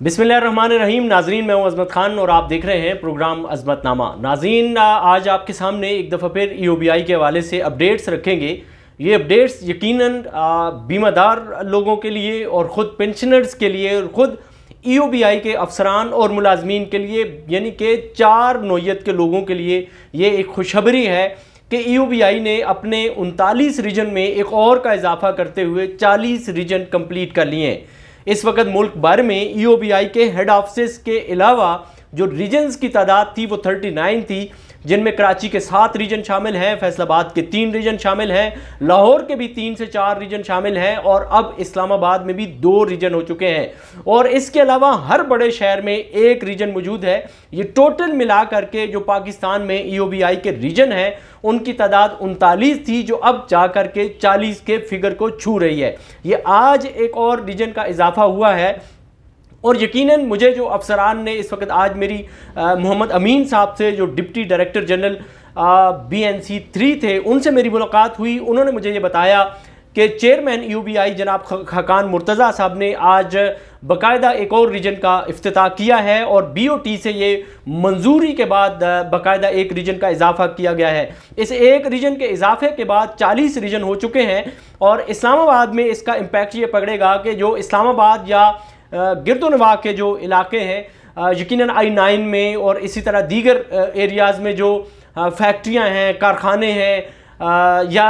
बिस्मिल्लाहिर्रहमानिर्रहीम। नाजरीन, मैं हूं अजमत खान और आप देख रहे हैं प्रोग्राम अजमतनामा। नाजरीन, आज आपके सामने एक दफ़ा फिर EOBI के हवाले से अपडेट्स रखेंगे। ये अपडेट्स यकीनन बीमादार लोगों के लिए और ख़ुद पेंशनर्स के लिए और ख़ुद EOBI के अफसरान और मुलाजमीन के लिए, यानी कि 4 नौयत के लोगों के लिए ये एक खुशखबरी है कि EOBI ने अपने 39 रीजन में एक और का इजाफा करते हुए 40 रीजन कंप्लीट कर लिए हैं। इस वक्त मुल्क भर में EOBI के हेड ऑफिस के अलावा जो रीजन्स की तादाद थी वो 39 थी, जिनमें कराची के 7 रीजन शामिल हैं, फैसलाबाद के 3 रीजन शामिल हैं, लाहौर के भी 3 से 4 रीजन शामिल हैं और अब इस्लामाबाद में भी 2 रीजन हो चुके हैं। और इसके अलावा हर बड़े शहर में 1 रीजन मौजूद है। ये टोटल मिला करके जो पाकिस्तान में EOBI के रीजन हैं उनकी तादाद 39 थी, जो अब जा कर के 40 के फिगर को छू रही है। ये आज एक और रीजन का इजाफा हुआ है और यकीनन मुझे जो अफसरान ने इस वक्त आज मेरी मोहम्मद अमीन साहब से, जो डिप्टी डायरेक्टर जनरल BNC 3 थे, उनसे मेरी मुलाकात हुई। उन्होंने मुझे ये बताया कि चेयरमैन EOBI जनाब खाकान मुर्तज़ा साहब ने आज बाकायदा एक और रीजन का इफ्तिताह किया है और BOT से ये मंजूरी के बाद बाकायदा एक रीजन का इजाफा किया गया है। इस एक रीजन के इजाफे के बाद 40 रीजन हो चुके हैं और इस्लामाबाद में इसका इम्पैक्ट ये पड़ेगा कि जो इस्लामाबाद या गिरदोनवाह के जो इलाके हैं, यकीनन I9 में और इसी तरह दीगर एरियाज़ में जो फैक्ट्रियां हैं, कारखाने हैं या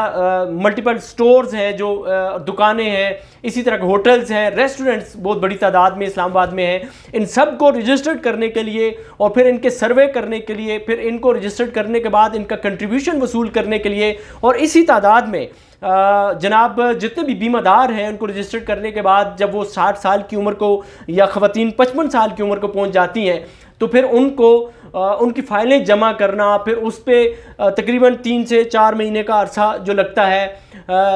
मल्टीपल स्टोर्स हैं, जो दुकानें हैं, इसी तरह के होटल्स हैं, रेस्टोरेंट्स बहुत बड़ी तादाद में इस्लामाबाद में हैं, इन सब को रजिस्टर्ड करने के लिए और फिर इनके सर्वे करने के लिए, फिर इनको रजिस्टर्ड करने के बाद इनका कंट्रीब्यूशन वसूल करने के लिए और इसी तादाद में जनाब जितने भी बीमादार हैं उनको रजिस्टर्ड करने के बाद जब वो 60 साल की उम्र को या ख़वातीन 55 साल की उम्र को पहुंच जाती हैं तो फिर उनको उनकी फ़ाइलें जमा करना, फिर उस पर तकरीबन 3 से 4 महीने का अरसा जो लगता है,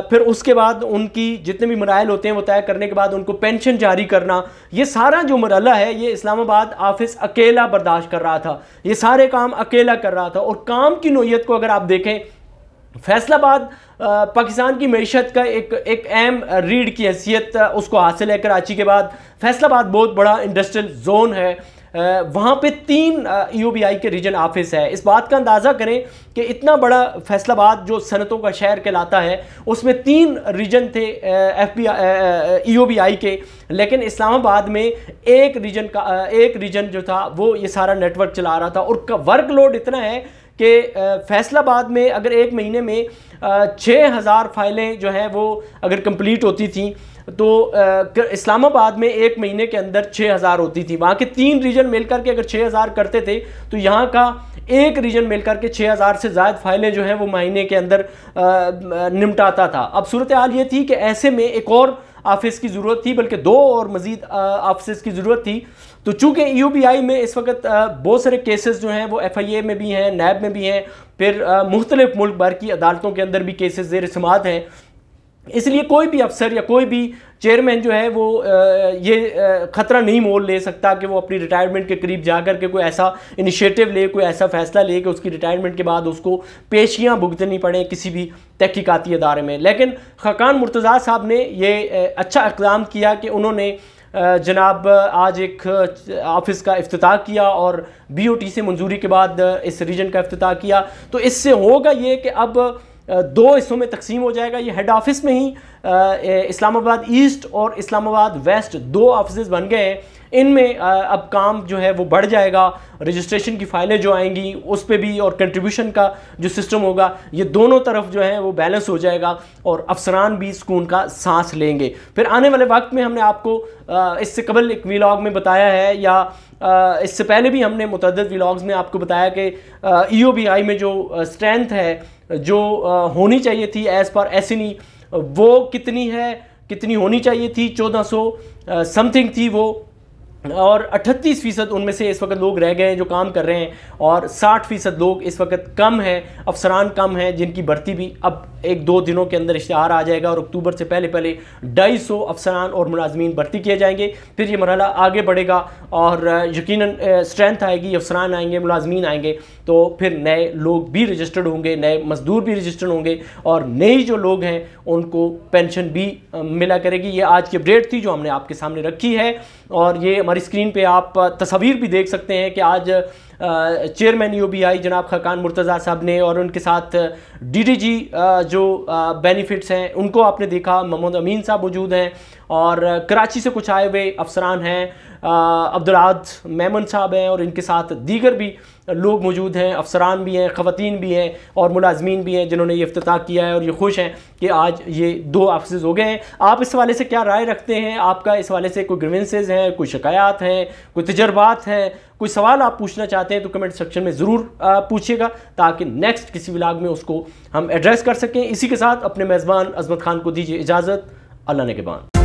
फिर उसके बाद उनकी जितने भी मराइल होते हैं वो तय करने के बाद उनको पेंशन जारी करना, ये सारा जो मरहला है ये इस्लामाबाद ऑफिस अकेला बर्दाश्त कर रहा था। ये सारे काम अकेला कर रहा था और काम की नोयत को अगर आप देखें, फैसलाबाद पाकिस्तान की मईशत का एक अहम रीढ़ की हैसियत उसको हासिल है। कराची के बाद फैसलाबाद बहुत बड़ा इंडस्ट्रियल जोन है, वहाँ पे 3 EOBI के रीजन ऑफिस है। इस बात का अंदाज़ा करें कि इतना बड़ा फैसलाबाद जो सनतों का शहर कहलाता है उसमें 3 रीजन थे EOBI के, लेकिन इस्लामाबाद में एक रीजन जो था वो ये सारा नेटवर्क चला रहा था और वर्कलोड इतना है कि फैसलाबाद में अगर एक महीने में 6000 फाइलें जो हैं वो अगर कंप्लीट होती थी तो इस्लामाबाद में एक महीने के अंदर 6000 होती थी। वहाँ के 3 रीजन मिलकर के अगर 6000 करते थे तो यहाँ का एक रीजन मिलकर के 6000 से ज़्यादा फाइलें जो हैं वो महीने के अंदर निपटाता था। अब सूरत हाल ये थी कि ऐसे में एक और ऑफिस की ज़रूरत थी, बल्कि 2 और मज़ीद ऑफिस की ज़रूरत थी। तो चूँकि EOBI में इस वक्त बहुत सारे केसेस जो हैं वो FIA में भी हैं, NAB में भी हैं, फिर मुख्तलिफ मुल्क भर की अदालतों के अंदर भी केसेस ज़ेर समाअत हैं, इसलिए कोई भी अफसर या कोई भी चेयरमैन जो है वो ये ख़तरा नहीं मोल ले सकता कि वो अपनी रिटायरमेंट के करीब जाकर के कोई ऐसा इनिशिएटिव ले, कोई ऐसा फ़ैसला ले कि उसकी रिटायरमेंट के बाद उसको पेशियाँ भुगतनी पड़े किसी भी तहकीकाती अदारे में। लेकिन खाकान मुर्तज़ा साहब ने ये अच्छा इक़दाम किया कि उन्होंने जनाब आज एक ऑफिस का इफ्तिताह किया और BOT से मंजूरी के बाद इस रीजन का इफ्तिताह किया। तो इससे होगा ये कि अब 2 हिस्सों में तकसीम हो जाएगा। ये हेड ऑफिस में ही इस्लामाबाद ईस्ट और इस्लामाबाद वेस्ट 2 ऑफिस बन गए हैं। इनमें अब काम जो है वो बढ़ जाएगा, रजिस्ट्रेशन की फ़ाइलें जो आएंगी उस पर भी और कंट्रीब्यूशन का जो सिस्टम होगा, ये दोनों तरफ जो है वो बैलेंस हो जाएगा और अफसरान भी सुकून का सांस लेंगे। फिर आने वाले वक्त में हमने आपको इससे कबल एक व्लॉग में बताया है या इससे पहले भी हमने मुतअद्दिद व्लॉग्स में आपको बताया कि EOBI में जो स्ट्रेंथ है जो होनी चाहिए थी एज़ पर SNE वो कितनी होनी चाहिए थी, 1400 समथिंग थी वो, और 38% उनमें से इस वक्त लोग रह गए हैं जो काम कर रहे हैं और 60% लोग इस वक्त कम हैं, अफसरान कम हैं, जिनकी भर्ती भी अब 1-2 दिनों के अंदर इश्तिहार आ जाएगा और अक्टूबर से पहले 250 अफसरान और मुलाजमीन भर्ती किए जाएंगे। फिर ये मरहला आगे बढ़ेगा और यकीनन स्ट्रेंथ आएगी, अफसरान आएंगे, मुलाजमीन आएंगे, तो फिर नए लोग भी रजिस्टर्ड होंगे, नए मजदूर भी रजिस्टर्ड होंगे और नई जो लोग हैं उनको पेंशन भी मिला करेगी। ये आज की अपडेट थी जो हमने आपके सामने रखी है। और ये हमारी स्क्रीन पे आप तस्वीर भी देख सकते हैं कि आज चेयरमैन यूबीआई जनाब खाकान मुर्तज़ा साहब ने और उनके साथ डीडीजी जो बेनिफिट्स हैं उनको आपने देखा, मोहम्मद अमीन साहब मौजूद हैं और कराची से कुछ आए हुए अफसरान हैं, अब्दुल्लाद मेमन साहब हैं और इनके साथ दीगर भी लोग मौजूद हैं, अफसरान भी हैं, ख़वातीन भी हैं और मुलाजमीन भी हैं जिन्होंने ये इफ्तिताह किया है और ये खुश हैं कि आज ये 2 ऑफिस हो गए हैं। आप इस हवाले से क्या राय रखते हैं? आपका इस हवाले से कोई ग्रीवेंसेस हैं, कोई शिकायत हैं, कोई तजर्बात हैं, कोई सवाल आप पूछना चाहते हैं तो कमेंट सेक्शन में ज़रूर पूछिएगा ताकि नेक्स्ट किसी व्लॉग में उसको हम एड्रेस कर सकें। इसी के साथ अपने मेज़बान अज़मत खान को दीजिए इजाज़त। अल्लाह ने के बाद।